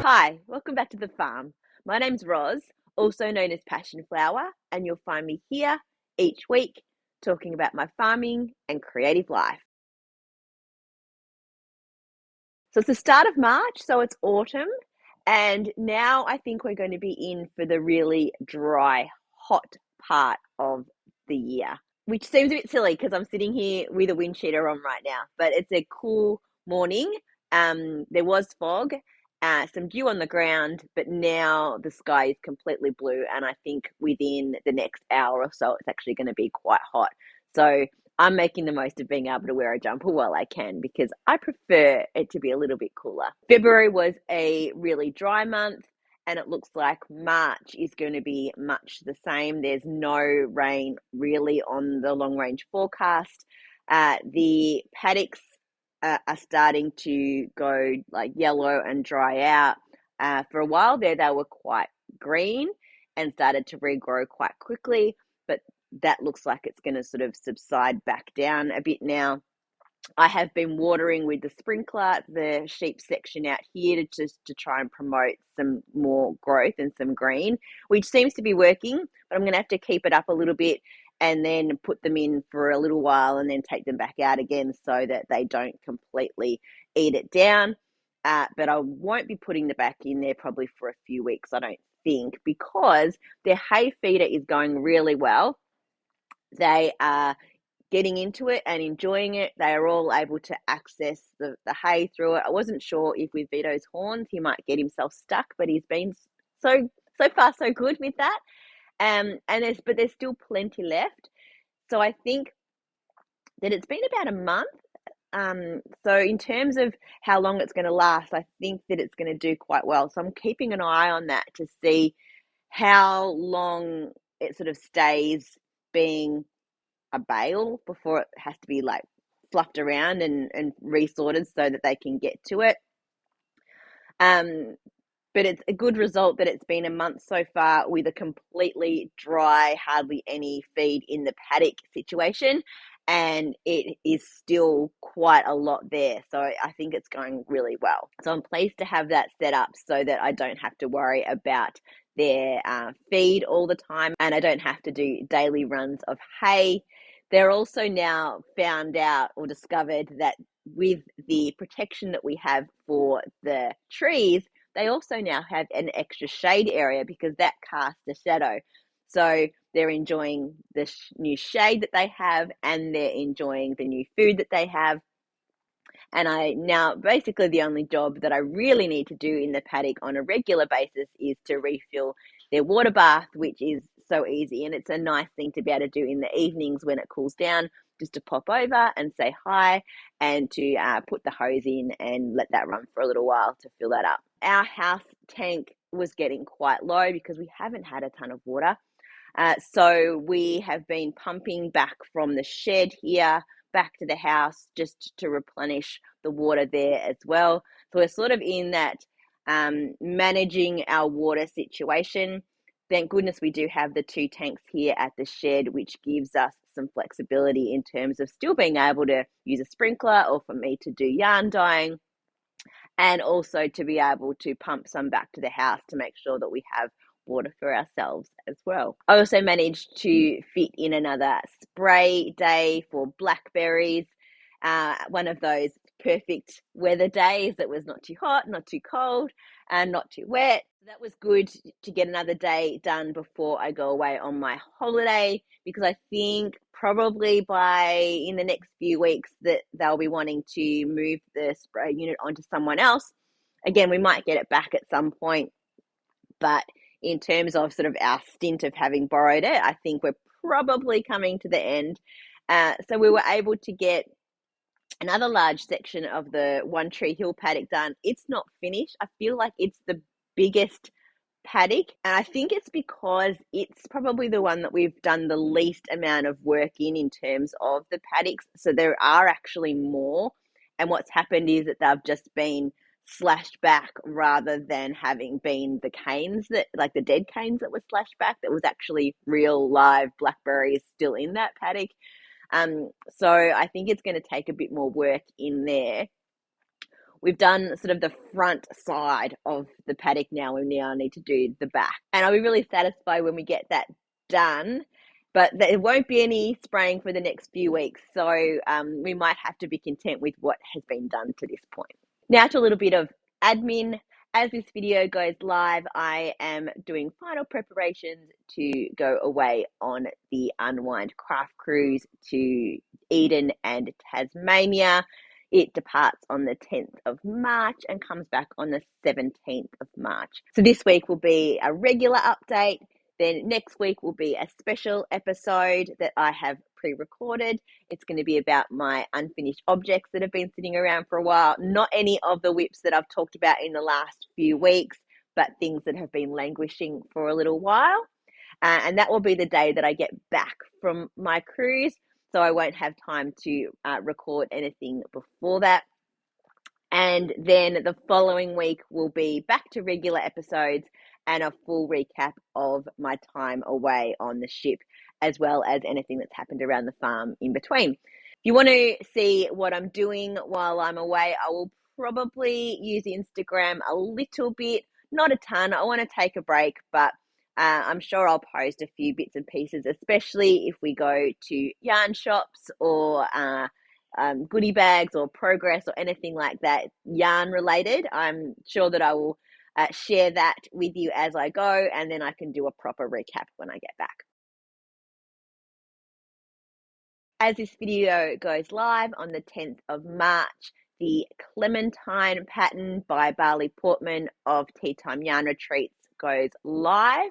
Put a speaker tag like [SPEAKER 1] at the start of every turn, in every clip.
[SPEAKER 1] Hi, welcome back to the farm. My name's Roz, also known as Passion Flower, and you'll find me here each week talking about my farming and creative life. So it's the start of March, so it's autumn, and now I think we're going to be in for the really dry, hot part of the year, which seems a bit silly because I'm sitting here with a wind cheater on right now, but it's a cool morning. There was fog, some dew on the ground, but now the sky is completely blue, and I think within the next hour or so, it's actually going to be quite hot. So I'm making the most of being able to wear a jumper while I can because I prefer it to be a little bit cooler. February was a really dry month, and it looks like March is going to be much the same. There's no rain really on the long range forecast. The paddocks are starting to go like yellow and dry out. For a while there, they were quite green and started to regrow quite quickly, but that looks like it's going to sort of subside back down a bit now. I have been watering with the sprinkler the sheep section out here to try and promote some more growth and some green, which seems to be working, but I'm going to have to keep it up a little bit and then put them in for a little while and then take them back out again so that they don't completely eat it down. But I won't be putting them back in there probably for a few weeks, I don't think, because their hay feeder is going really well. They are getting into it and enjoying it. They are all able to access the hay through it. I wasn't sure if with Vito's horns he might get himself stuck, but he's been so far so good with that. But there's still plenty left. So I think that it's been about a month. So in terms of how long it's going to last, I think that it's going to do quite well. So I'm keeping an eye on that to see how long it sort of stays being a bale before it has to be like fluffed around and resorted so that they can get to it. But it's a good result that it's been a month so far with a completely dry, hardly any feed in the paddock situation. And it is still quite a lot there. So I think it's going really well. So I'm pleased to have that set up so that I don't have to worry about their feed all the time and I don't have to do daily runs of hay. They're also now found out or discovered that with the protection that we have for the trees, they also now have an extra shade area because that casts a shadow. So they're enjoying the new shade that they have and they're enjoying the new food that they have. And I now basically the only job that I really need to do in the paddock on a regular basis is to refill their water bath, which is so easy. And it's a nice thing to be able to do in the evenings when it cools down, just to pop over and say hi and to put the hose in and let that run for a little while to fill that up. Our house tank was getting quite low because we haven't had a ton of water. So we have been pumping back from the shed here back to the house just to replenish the water there as well. So we're sort of in that managing our water situation. Thank goodness we do have the 2 tanks here at the shed, which gives us some flexibility in terms of still being able to use a sprinkler or for me to do yarn dyeing and also to be able to pump some back to the house to make sure that we have water for ourselves as well. I also managed to fit in another spray day for blackberries, one of those perfect weather days that was not too hot, not too cold, and not too wet. That was good to get another day done before I go away on my holiday because I think probably in the next few weeks that they'll be wanting to move the spray unit onto someone else. Again, we might get it back at some point, but in terms of sort of our stint of having borrowed it, I think we're probably coming to the end. So we were able to get another large section of the One Tree Hill paddock done. It's not finished. I feel like it's the biggest paddock, and I think it's because it's probably the one that we've done the least amount of work in terms of the paddocks. So there are actually more, and what's happened is that they've just been slashed back rather than having been the canes that, like the dead canes that were slashed back. That was actually real live blackberries still in that paddock. So I think it's going to take a bit more work in there. we've done sort of the front side of the paddock now. We now need to do the back. And I'll be really satisfied when we get that done. But there won't be any spraying for the next few weeks. So we might have to be content with what has been done to this point. Now to a little bit of admin. As this video goes live, I am doing final preparations to go away on the Unwind craft cruise to Eden and Tasmania. It departs on the 10th of March and comes back on the 17th of March. So this week will be a regular update. Then next week will be a special episode that I have pre-recorded. It's going to be about my unfinished objects that have been sitting around for a while. Not any of the whips that I've talked about in the last few weeks, but things that have been languishing for a little while. And that will be the day that I get back from my cruise. So I won't have time to record anything before that. And then the following week will be back to regular episodes and a full recap of my time away on the ship, as well as anything that's happened around the farm in between. If you want to see what I'm doing while I'm away, I will probably use Instagram a little bit, not a ton. I want to take a break, but I'm sure I'll post a few bits and pieces, especially if we go to yarn shops or goodie bags or progress or anything like that, yarn related. I'm sure that I will share that with you as I go, and then I can do a proper recap when I get back. As this video goes live on the 10th of March, the Clementine pattern by Barley Portman of Tea Time Yarn Retreats goes live.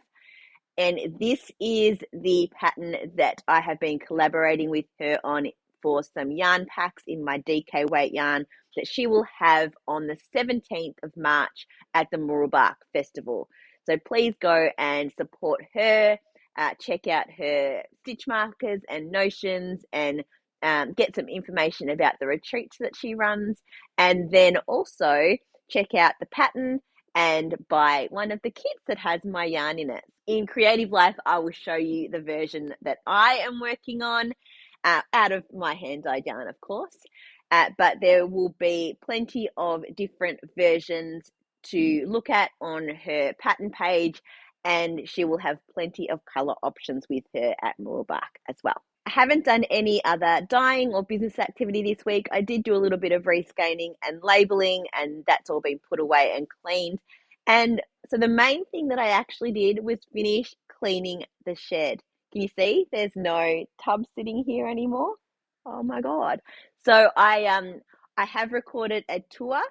[SPEAKER 1] And this is the pattern that I have been collaborating with her on for some yarn packs in my DK weight yarn that she will have on the 17th of March at the Mooroolbark Festival. So please go and support her, check out her stitch markers and notions, and get some information about the retreats that she runs. And then also check out the pattern and buy one of the kits that has my yarn in it. In Creative Life, I will show you the version that I am working on, out of my hand-dyed yarn, of course. But there will be plenty of different versions to look at on her pattern page, and she will have plenty of colour options with her at Mooroolbark as well. I haven't done any other dyeing or business activity this week. I did do a little bit of rescanning and labelling, and that's all been put away and cleaned. And so the main thing that I actually did was finish cleaning the shed. Can you see there's no tub sitting here anymore? Oh my God. So I have recorded a tour,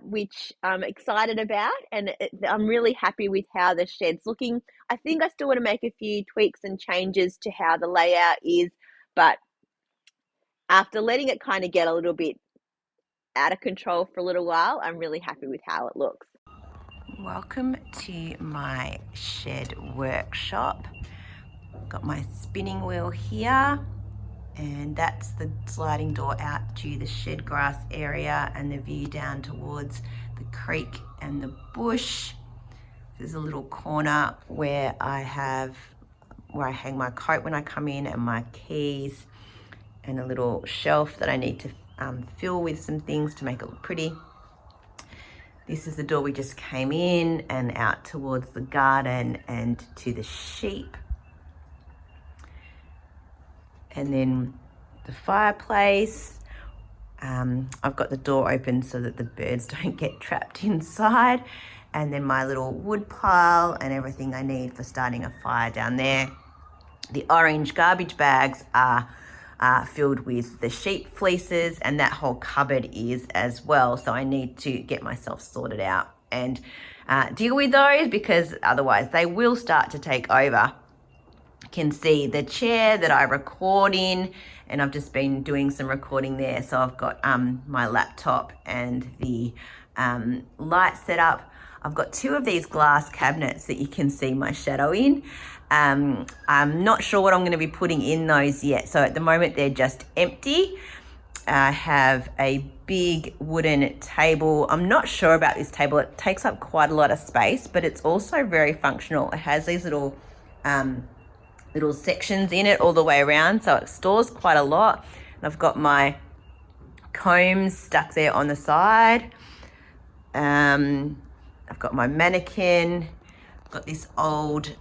[SPEAKER 1] which I'm excited about, and I'm really happy with how the shed's looking. I think I still want to make a few tweaks and changes to how the layout is, but after letting it kind of get a little bit out of control for a little while, I'm really happy with how it looks. Welcome to my shed workshop. Got my spinning wheel here, and that's the sliding door out to the shed grass area and the view down towards the creek and the bush. There's a little corner where I hang my coat when I come in, and my keys, and a little shelf that I need to fill with some things to make it look pretty. This is the door we just came in, and out towards the garden and to the sheep. And then the fireplace. I've got the door open so that the birds don't get trapped inside. And then my little wood pile and everything I need for starting a fire down there. The orange garbage bags are filled with the sheep fleeces, and that whole cupboard is as well. So I need to get myself sorted out and deal with those, because otherwise they will start to take over. You can see the chair that I record in, and I've just been doing some recording there. So I've got my laptop and the light set up. I've got two of these glass cabinets that you can see my shadow in. I'm not sure what I'm going to be putting in those yet. So at the moment they're just empty. I have a big wooden table. I'm not sure about this table. It takes up quite a lot of space, but it's also very functional. It has these little sections in it all the way around, so it stores quite a lot. And I've got my
[SPEAKER 2] combs stuck there on the side. I've got my mannequin, got this old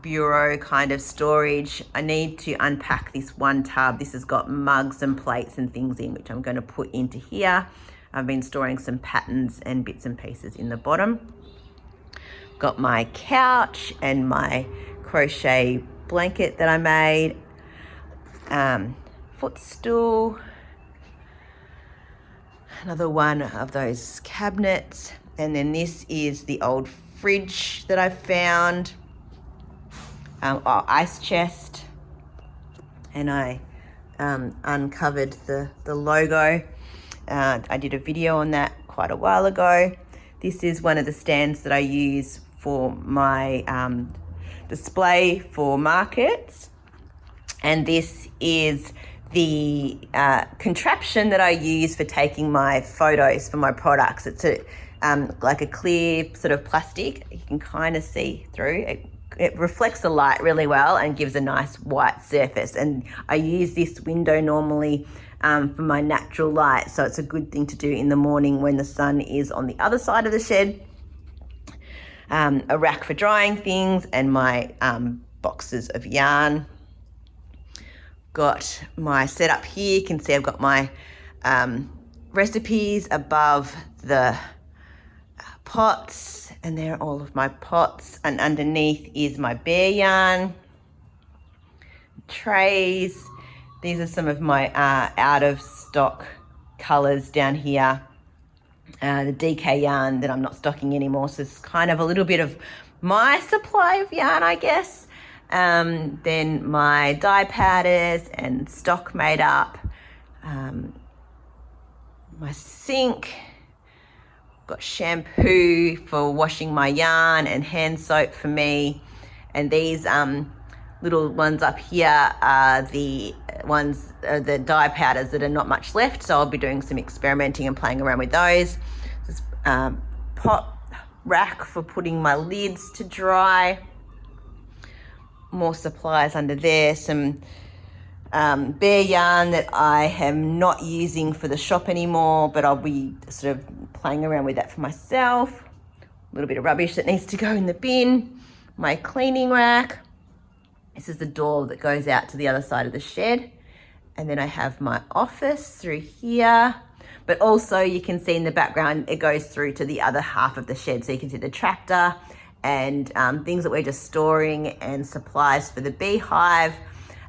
[SPEAKER 2] bureau kind of storage. I need to unpack this one tub. This has got mugs and plates and things in, which I'm going to put into here. I've been storing some patterns and bits and pieces in the bottom. Got my couch and my crochet blanket that I made. Footstool. Another one of those cabinets. And then this is the old fridge that I found. Ice chest. And I uncovered the logo. I did a video on that quite a while ago. This is one of the stands that I use for my display for markets. And this is the contraption that I use for taking my photos for my products. It's like a clear sort of plastic. You can kind of see through. It reflects the light really well and gives a nice white surface. And I use this window normally for my natural light. So it's a good thing to do in the morning when the sun is on the other side of the shed. A rack for drying things and my boxes of yarn. Got my setup here. You can see I've got my recipes above the pots, and there are all of my pots, and underneath is my bear yarn trays. These are some of my out of stock colors down here. The DK yarn that I'm not stocking anymore, so it's kind of a little bit of my supply of yarn, I guess. Then my dye powders and stock made up. My sink. Got shampoo for washing my yarn and hand soap for me. And these little ones up here are the ones, the dye powders that are not much left. So I'll be doing some experimenting and playing around with those. This pot rack for putting my lids to dry. More supplies under there. Some bare yarn that I am not using for the shop anymore, but I'll be sort of playing around with that for myself. A little bit of rubbish that needs to go in the bin. My cleaning rack. This is the door that goes out to the other side of the shed. And then I have my office through here. But also you can see in the background, it goes through to the other half of the shed. So you can see the tractor and things that we're just storing and supplies for the beehive.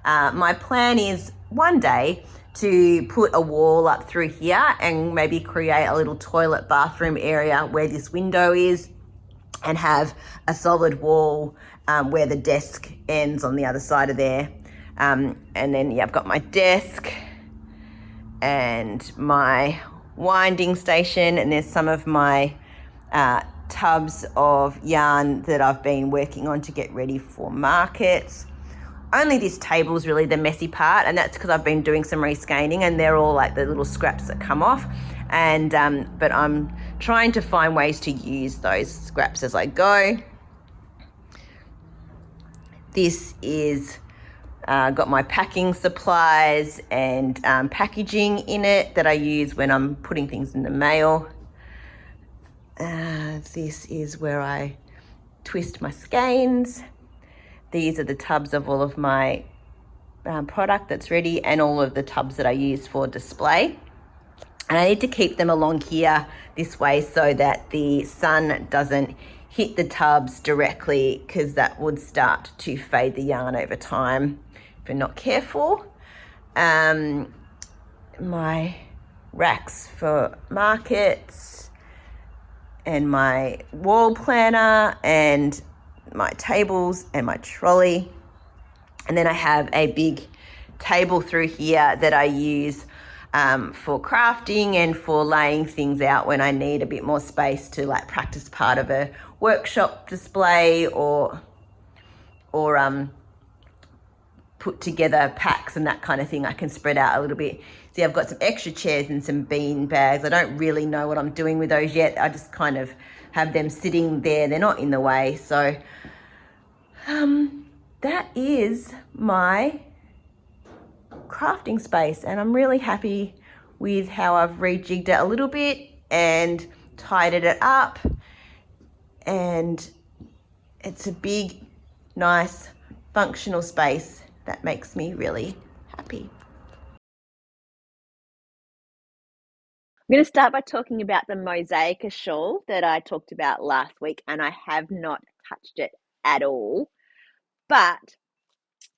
[SPEAKER 2] My plan is one day to put a wall up through here and maybe create a little toilet bathroom area where this window is, and have a solid wall where the desk ends on the other side of there. And then, yeah, I've got my desk and my winding station, and there's some of my tubs of yarn that I've been working on to get ready for markets. Only this table is really the messy part, and that's because I've been doing some rescanning and they're all like the little scraps that come off. And but I'm trying to find ways to use those scraps as I go. This is got my packing supplies and packaging in it that I use when I'm putting things in the mail. This is where I twist my skeins. These are the tubs of all of my product that's ready, and all of the tubs that I use for display. And I need to keep them along here this way so that the sun doesn't hit the tubs directly, because that would start to fade the yarn over time if you're not careful. My racks for markets, and my wall planner, and my tables and my trolley. And then I have a big table through here that I use for crafting and for laying things out when I need a bit more space to like practice part of a workshop display or put together packs and that kind of thing. I can spread out a little bit. See, I've got some extra chairs and some bean bags. I don't really know what I'm doing with those yet. I just kind of have them sitting there. They're not in the way. So that is my crafting space, and I'm really happy with how I've rejigged it a little bit and tidied it up, and it's a big, nice, functional space that makes me really happy.
[SPEAKER 1] I'm going to start by talking about the mosaic shawl that I talked about last week, and I have not touched it at all, but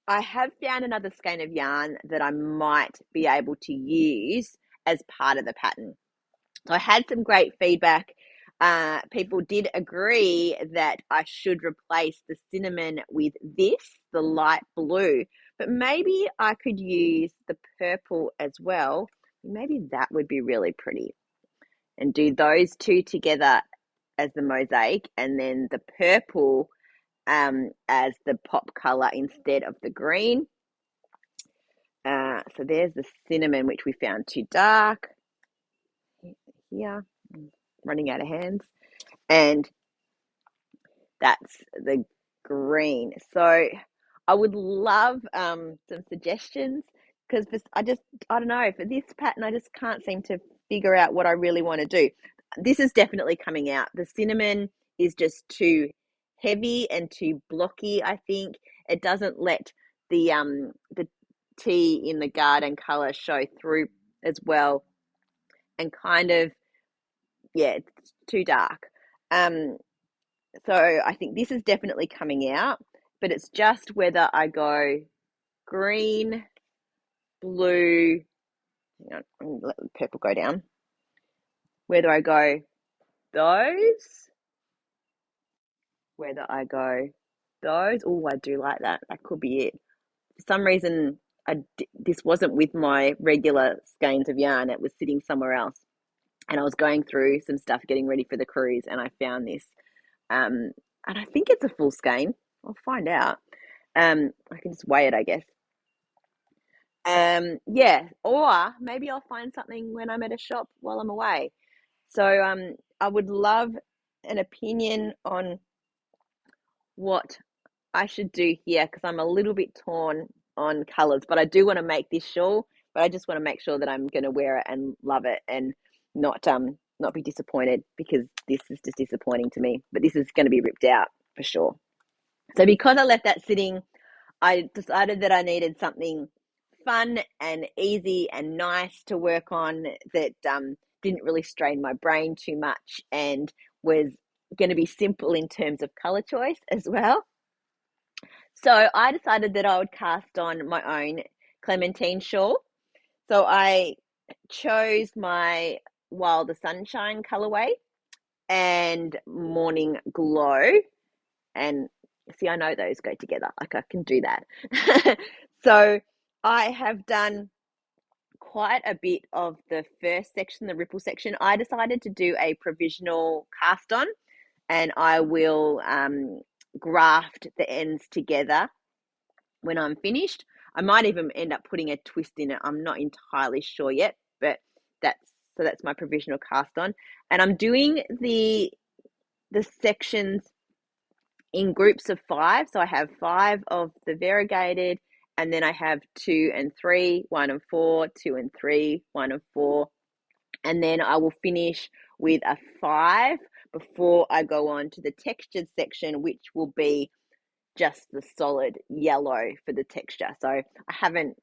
[SPEAKER 1] I have found another skein of yarn that I might be able to use as part of the pattern. So I had some great feedback. People did agree that I should replace the cinnamon with this, the light blue, but maybe I could use the purple as well. Maybe that would be really pretty. And do those two together as the mosaic, and then the purple as the pop color instead of the green. So there's the cinnamon, which we found too dark. Here, running out of hands. And that's the green. So I would love some suggestions, because I don't know, for this pattern I just can't seem to figure out what I really want to do. This is definitely coming out. The cinnamon is just too heavy and too blocky. I think it doesn't let the tea in the garden color show through as well, and kind of, yeah, it's too dark. So I think this is definitely coming out, but it's just whether I go green, blue, hang on, let the purple go down, whether I go those, whether I go those. Oh, I do like that. That could be it. For some reason, this wasn't with my regular skeins of yarn. It was sitting somewhere else. And I was going through some stuff getting ready for the cruise, and I found this. And I think it's a full skein. I'll find out. I can just weigh it, I guess. Yeah, or maybe I'll find something when I'm at a shop while I'm away. So I would love an opinion on what I should do here, because I'm a little bit torn on colors, but I do want to make this shawl, but I just want to make sure that I'm going to wear it and love it, and not be disappointed, because this is just disappointing to me. But this is going to be ripped out for sure. So because I left that sitting, I decided that I needed something fun and easy and nice to work on that didn't really strain my brain too much, and was going to be simple in terms of color choice as well. So I decided that I would cast on my own Clementine shawl. So I chose my Wilder Sunshine colorway and Morning Glow. And see, I know those go together. Like, I can do that. So I have done quite a bit of the first section, the ripple section. I decided to do a provisional cast on, and I will graft the ends together when I'm finished. I might even end up putting a twist in it. I'm not entirely sure yet, but that's my provisional cast on. And I'm doing the sections in groups of 5. So I have 5 of the variegated, and then I have 2 and 3, 1 and 4, 2 and 3, 1 and 4. And then I will finish with a 5 before I go on to the textured section, which will be just the solid yellow for the texture. So I haven't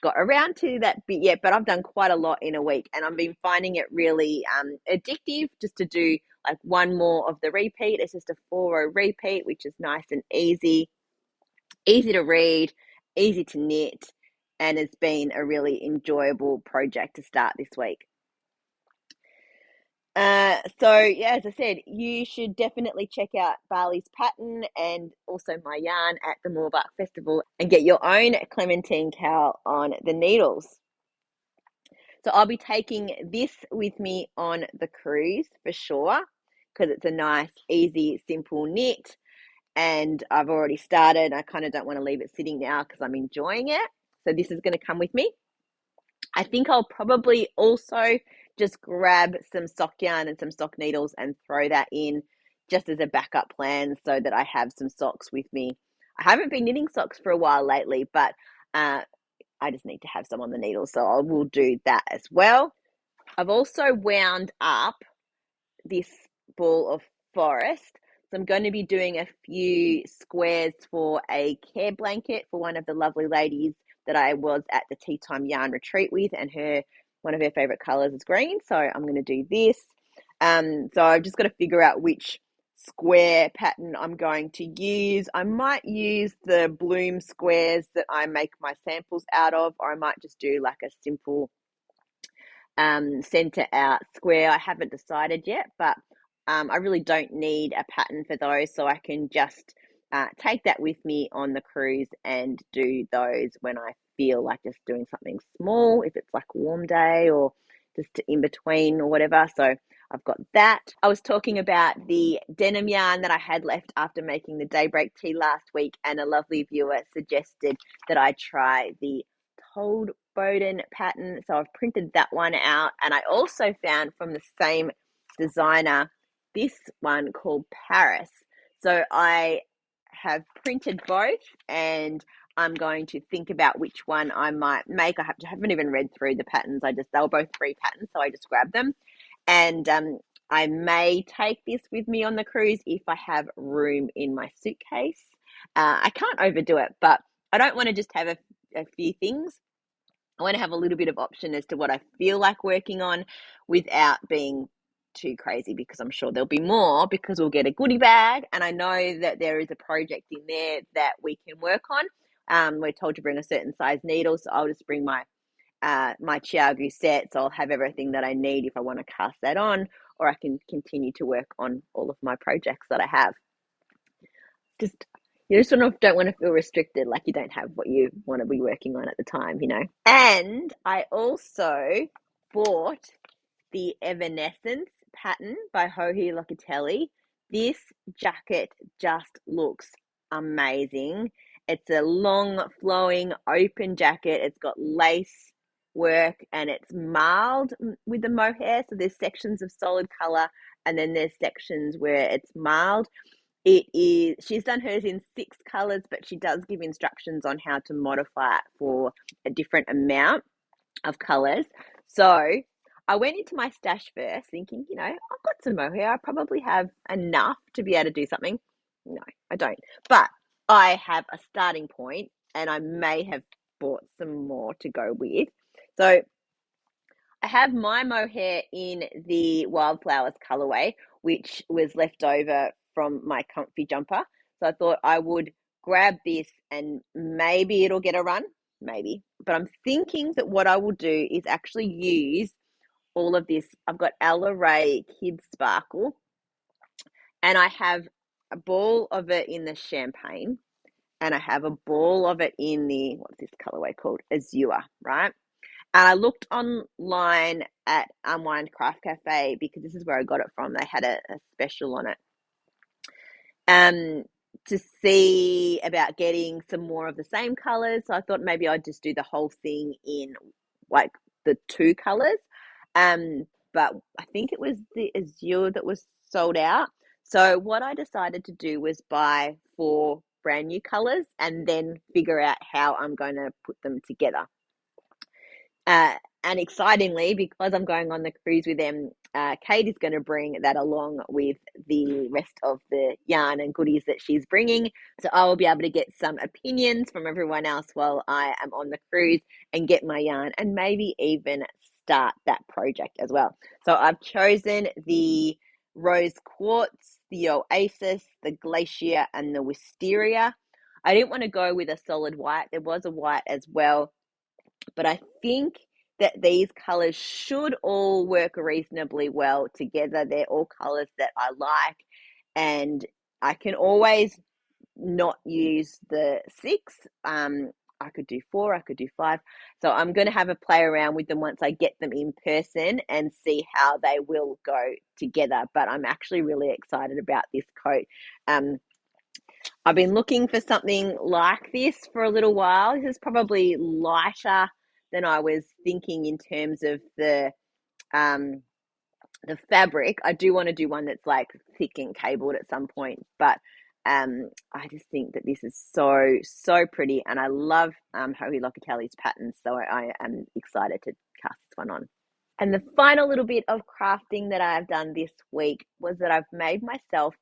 [SPEAKER 1] got around to that bit yet, but I've done quite a lot in a week, and I've been finding it really addictive just to do like one more of the repeat. It's just a 4-row repeat, which is nice and easy to read, easy to knit, and it's been a really enjoyable project to start this week. So yeah, as I said, you should definitely check out Bali's pattern and also my yarn at the Moorbark Festival, and get your own Clementine cowl on the needles. So I'll be taking this with me on the cruise for sure, because it's a nice, easy, simple knit, and I've already started. I kind of don't want to leave it sitting now because I'm enjoying it. So this is going to come with me. I think I'll probably also just grab some sock yarn and some sock needles and throw that in just as a backup plan, so that I have some socks with me. I haven't been knitting socks for a while lately, but I just need to have some on the needle, so I will do that as well. I've also wound up this ball of forest. So I'm going to be doing a few squares for a care blanket for one of the lovely ladies that I was at the Tea Time Yarn retreat with, and one of her favorite colors is green. So I'm going to do this. So I've just got to figure out which square pattern I'm going to use. I might use the bloom squares that I make my samples out of, or I might just do like a simple center out square. I haven't decided yet, but I really don't need a pattern for those, so I can just take that with me on the cruise and do those when I feel like just doing something small, if it's like a warm day or just in between or whatever. So I've got that. I was talking about the denim yarn that I had left after making the daybreak tea last week, and a lovely viewer suggested that I try the Told Bowden pattern. So I've printed that one out, and I also found from the same designer this one called Paris. So I have printed both, and I'm going to think about which one I might make. Haven't even read through the patterns. They were both free patterns, so I just grabbed them. And I may take this with me on the cruise if I have room in my suitcase. I can't overdo it, but I don't want to just have a few things. I want to have a little bit of option as to what I feel like working on without being too crazy, because I'm sure there'll be more, because we'll get a goodie bag, and I know that there is a project in there that we can work on. We're told to bring a certain size needle, so I'll just bring my Chiagu set, so I'll have everything that I need if I want to cast that on, or I can continue to work on all of my projects that I have. Just you just sort of don't want to feel restricted, like you don't have what you want to be working on at the time, you know. And I also bought the Evanescence pattern by Joji Locatelli. This jacket just looks amazing. It's a long, flowing, open jacket. It's got lace work, and it's marled with the mohair. So there's sections of solid color, and then there's sections where it's marled. She's done hers in 6 colors, but she does give instructions on how to modify it for a different amount of colors. So I went into my stash first thinking, I've got some mohair. I probably have enough to be able to do something. No, I don't. But I have a starting point, and I may have bought some more to go with. So I have my mohair in the Wildflowers colorway, which was left over from my comfy jumper. So I thought I would grab this, and maybe it'll get a run, maybe. But I'm thinking that what I will do is actually use all of this. I've got Ella Ray Kids Sparkle, and I have a ball of it in the champagne, and I have a ball of it in the, what's this colorway called? Azure, right? And I looked online at Unwind Craft Cafe, because this is where I got it from. They had a special on it. To see about getting some more of the same colors. So I thought maybe I'd just do the whole thing in like the 2 colors. But I think it was the Azure that was sold out. So what I decided to do was buy 4 brand new colors and then figure out how I'm going to put them together. And excitingly, because I'm going on the cruise with them, Kate is going to bring that along with the rest of the yarn and goodies that she's bringing. So I will be able to get some opinions from everyone else while I am on the cruise and get my yarn, and maybe even start that project as well. So I've chosen the Rose Quartz, the Oasis, the Glacier, and the Wisteria. I didn't want to go with a solid white. There was a white as well, but I think that these colors should all work reasonably well together. They're all colors that I like, and I can always not use the 6. I could do 4, I could do 5. So I'm going to have a play around with them once I get them in person and see how they will go together. But I'm actually really excited about this coat. I've been looking for something like this for a little while. This is probably lighter than I was thinking in terms of the fabric. I do want to do one that's like thick and cabled at some point, but I just think that this is so, so pretty, and I love Hohi Locatelli's patterns, so I am excited to cast this one on. And the final little bit of crafting that I've done this week was that I've made myself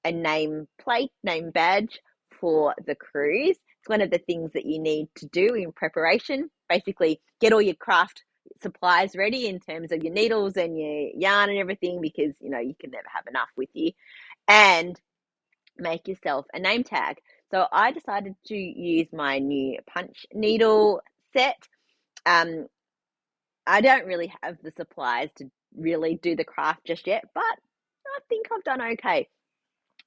[SPEAKER 1] a name plate, name badge for the cruise. It's one of the things that you need to do in preparation. Basically, get all your craft supplies ready in terms of your needles and your yarn and everything, because you know you can never have enough with you, and make yourself a name tag. So I decided to use my new punch needle set. I don't really have the supplies to really do the craft just yet, but I think I've done okay.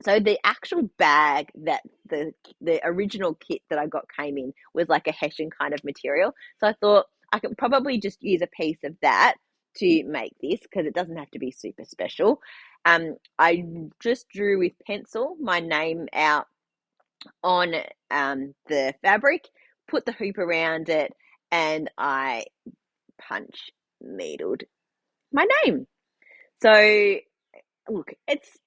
[SPEAKER 1] So the actual bag that the original kit that I got came in was like a hessian kind of material. So I thought I could probably just use a piece of that to make this, because it doesn't have to be super special. I just drew with pencil my name out on the fabric, put the hoop around it, and I punch needled my name. So look, it's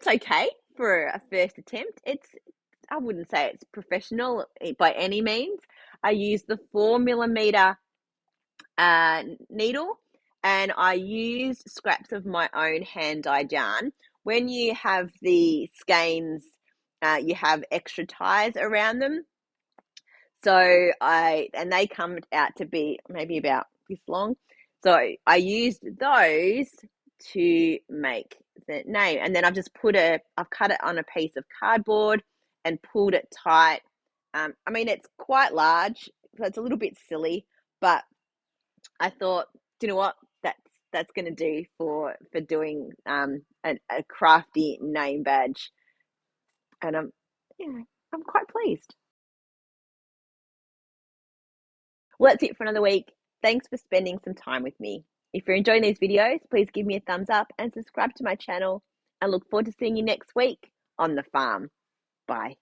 [SPEAKER 1] okay for a first attempt. I wouldn't say it's professional by any means. I used the 4mm needle, and I used scraps of my own hand dyed yarn. When you have the skeins, you have extra ties around them. So and they come out to be maybe about this long. So I used those to make the name, and then I've cut it on a piece of cardboard and pulled it tight. I mean, it's quite large, so it's a little bit silly, but I thought, do you know what? That's going to do for doing a crafty name badge, and I'm quite pleased. Well, that's it for another week. Thanks for spending some time with me. If you're enjoying these videos, please give me a thumbs up and subscribe to my channel. I look forward to seeing you next week on the farm. Bye.